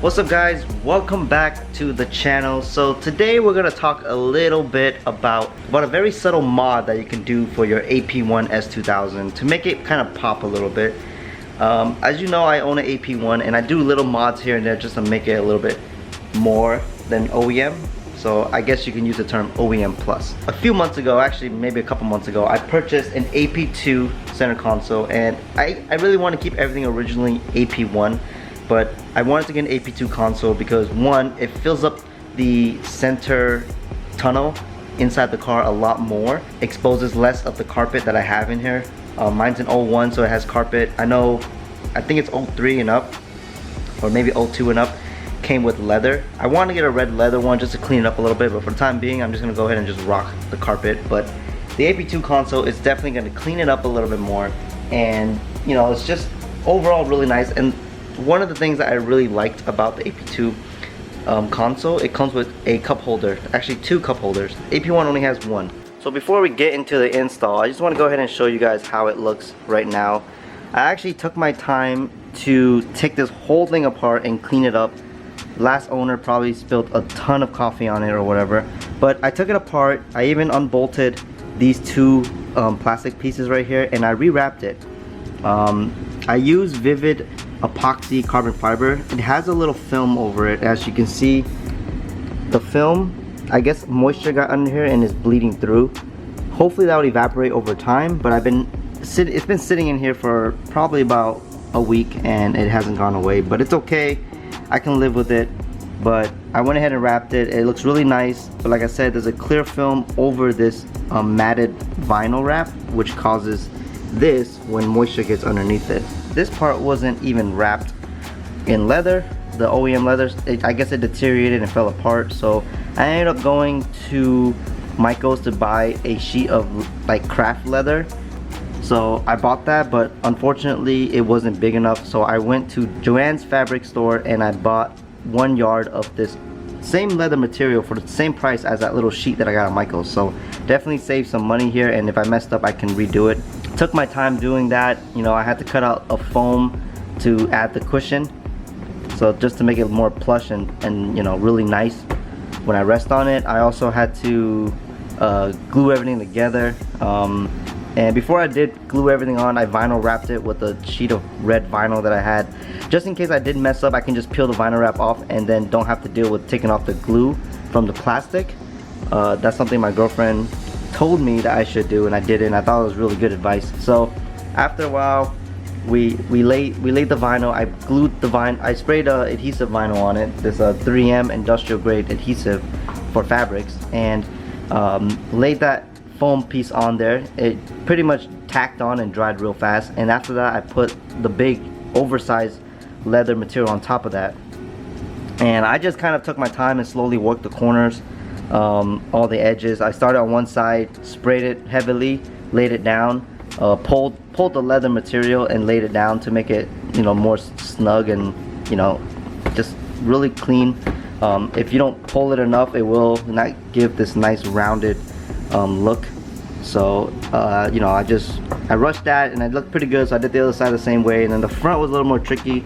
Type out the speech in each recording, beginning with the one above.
What's up guys, welcome back to the channel. So today we're gonna talk a little bit about a very subtle mod that you can do for your AP1 S2000 to make it kind of pop a little bit. As you know, I own an AP1 and I do little mods here and there just to make it a little bit more than OEM. So I guess you can use the term OEM plus. A few months ago, actually maybe a couple months ago, I purchased an AP2 center console, and I really want to keep everything originally AP1. But I wanted to get an AP2 console because one, it fills up the center tunnel inside the car a lot more, exposes less of the carpet that I have in here. Mine's an 01, so it has carpet. I think it's 03 and up, or maybe 02 and up, came with leather. I want to get a red leather one just to clean it up a little bit, but for the time being, I'm just gonna go ahead and just rock the carpet. But the AP2 console is definitely gonna clean it up a little bit more, and you know, it's just overall really nice. And one of the things that I really liked about the AP2 console, it comes with a cup holder, actually two cup holders. AP1 only has one. So before we get into the install, I just want to go ahead and show you guys how it looks right now. I actually took my time to take this whole thing apart and clean it up. Last owner probably spilled a ton of coffee on it or whatever, but I took it apart. I even unbolted these two plastic pieces right here and I rewrapped it. I use Vivid epoxy carbon fiber. It has a little film over it. As you can see, the film, I guess moisture got under here and is bleeding through. Hopefully that will evaporate over time, but it's been sitting in here for probably about a week and it hasn't gone away, but it's okay. I can live with it. But I went ahead and wrapped it. It looks really nice, but like I said, there's a clear film over this matted vinyl wrap, which causes this when moisture gets underneath it. This part wasn't even wrapped in leather, the OEM leather. I guess it deteriorated and fell apart, so I ended up going to Michael's to buy a sheet of like craft leather. So I bought that, but unfortunately it wasn't big enough, so I went to Joann's fabric store and I bought 1 yard of this same leather material for the same price as that little sheet that I got at Michael's. So definitely saved some money here, and if I messed up I can redo it. Took my time doing that. You know, I had to cut out a foam to add the cushion, so just to make it more plush and you know, really nice when I rest on it. I also had to glue everything together, and before I did glue everything on, I vinyl wrapped it with a sheet of red vinyl that I had, just in case I did mess up. I can just peel the vinyl wrap off and then don't have to deal with taking off the glue from the plastic. That's something my girlfriend told me that I should do, and I did it, and I thought it was really good advice. So after a while, we laid the vinyl. I glued the vinyl. I sprayed adhesive vinyl on it. This 3M industrial grade adhesive for fabrics, and laid that foam piece on there. It pretty much tacked on and dried real fast, and after that I put the big oversized leather material on top of that, and I just kind of took my time and slowly worked the corners, all the edges. I started on one side, sprayed it heavily, laid it down, pulled the leather material and laid it down to make it, you know, more snug and, you know, just really clean. If you don't pull it enough, it will not give this nice rounded look. So you know, I rushed that and it looked pretty good, so I did the other side the same way. And then the front was a little more tricky.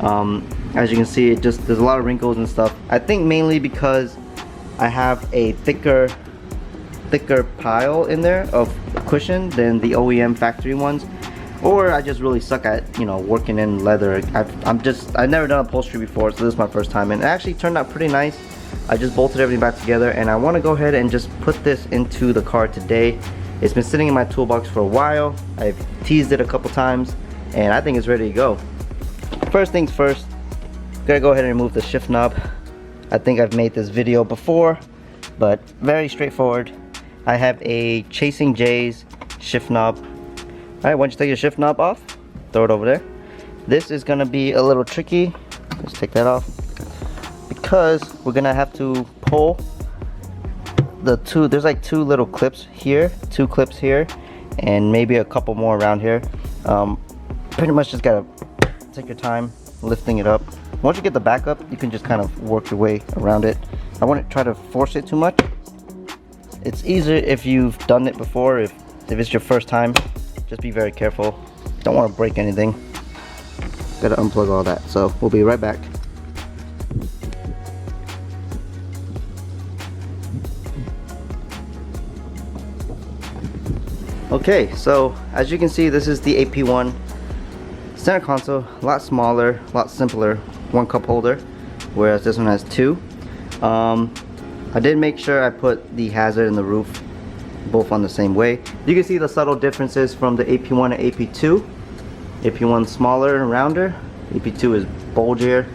As you can see, there's a lot of wrinkles and stuff. I think mainly because I have a thicker pile in there of cushion than the OEM factory ones, or I just really suck at, you know, working in leather. I've never done upholstery before, so this is my first time, and it actually turned out pretty nice. I just bolted everything back together, and I want to go ahead and just put this into the car today. It's been sitting in my toolbox for a while. I've teased it a couple times, and I think it's ready to go. First things first, gotta go ahead and remove the shift knob. I think I've made this video before, but very straightforward. I have a Chasing J's shift knob. Alright, once you take your shift knob off, throw it over there. This is gonna be a little tricky. Let's take that off. Because we're gonna have to pull the two, there's like two little clips here, two clips here, and maybe a couple more around here. Pretty much just gotta take your time lifting it up. Once you get the back up, you can just kind of work your way around it. I wouldn't try to force it too much. It's easier if you've done it before. If it's your first time, just be very careful. Don't want to break anything. Gotta unplug all that. So we'll be right back. Okay, so as you can see, this is the AP1 center console. A lot smaller, a lot simpler. One cup holder, whereas this one has two. I did make sure I put the hazard and the roof both on the same way. You can see the subtle differences from the AP1 and AP2. AP1 smaller and rounder. AP2 is bulgier,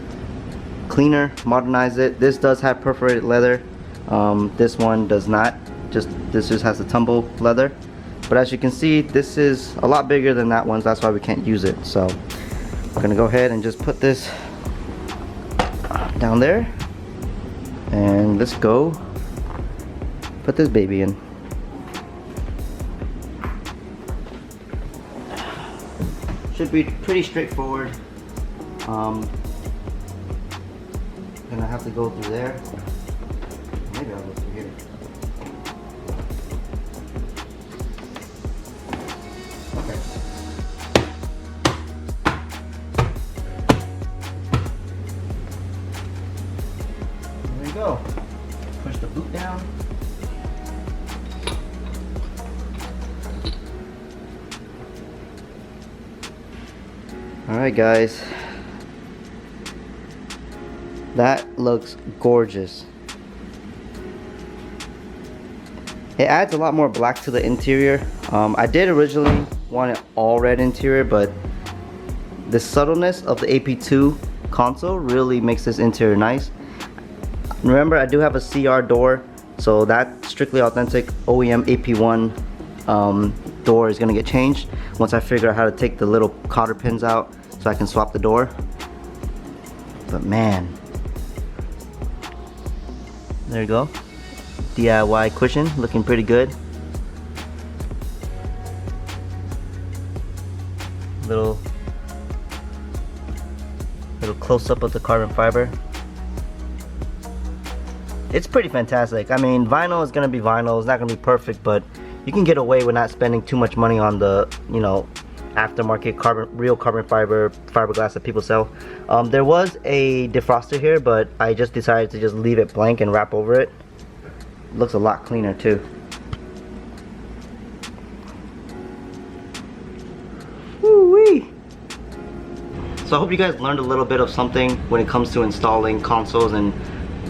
cleaner, modernize it. This does have perforated leather. This one does not. This just has the tumble leather. But as you can see, this is a lot bigger than that one, so that's why we can't use it. So I'm gonna go ahead and just put this down there, and let's go put this baby in. Should be pretty straightforward. Gonna have to go through there. Maybe I'll go through here. Okay. There we go. Push the boot down. Alright guys, that looks gorgeous. It adds a lot more black to the interior. I did originally want an all red interior, but the subtleness of the AP2 console really makes this interior nice. Remember, I do have a CR door, so that strictly authentic OEM AP1 door is gonna get changed once I figure out how to take the little cotter pins out so I can swap the door. But man, there you go. DIY cushion looking pretty good. Little close up of the carbon fiber. It's pretty fantastic. I mean, vinyl is gonna be vinyl. It's not gonna be perfect, but you can get away with not spending too much money on the, you know, aftermarket real carbon fiber fiberglass that people sell. There was a defroster here, but I just decided to just leave it blank and wrap over it. Looks a lot cleaner too. Woo-wee. So I hope you guys learned a little bit of something when it comes to installing consoles and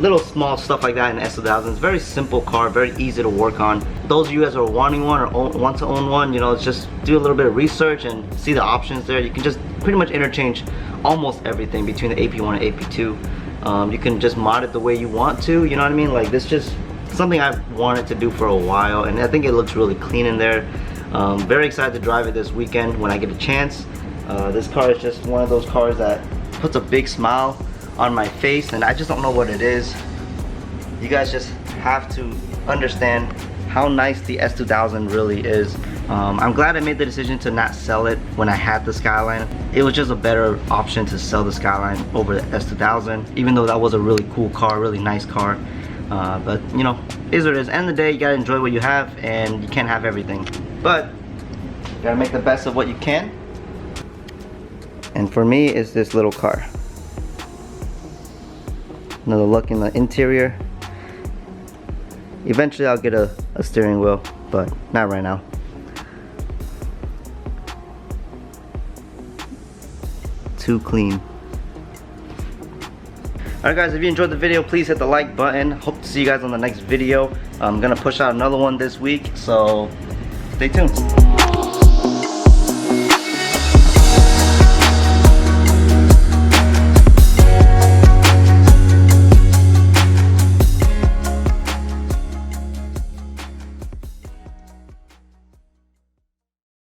little small stuff like that in the S2000. It's a very simple car, very easy to work on. Those of you guys who are wanting one or want to own one, you know, just do a little bit of research and see the options there. You can just pretty much interchange almost everything between the AP1 and AP2. You can just mod it the way you want to, you know what I mean? Like, this just something I've wanted to do for a while, and I think it looks really clean in there. Very excited to drive it this weekend when I get a chance. This car is just one of those cars that puts a big smile on my face, and I just don't know what it is. You guys just have to understand how nice the S2000 really is. I'm glad I made the decision to not sell it when I had the Skyline. It was just a better option to sell the Skyline over the S2000, even though that was a really cool car, really nice car. But you know, it is what it is. End of the day, you gotta enjoy what you have, and you can't have everything. But you gotta make the best of what you can. And for me, it's this little car. Another look in the interior. Eventually I'll get a steering wheel, but not right now. Too clean. Alright guys, if you enjoyed the video, please hit the like button. Hope to see you guys on the next video. I'm gonna push out another one this week, so stay tuned.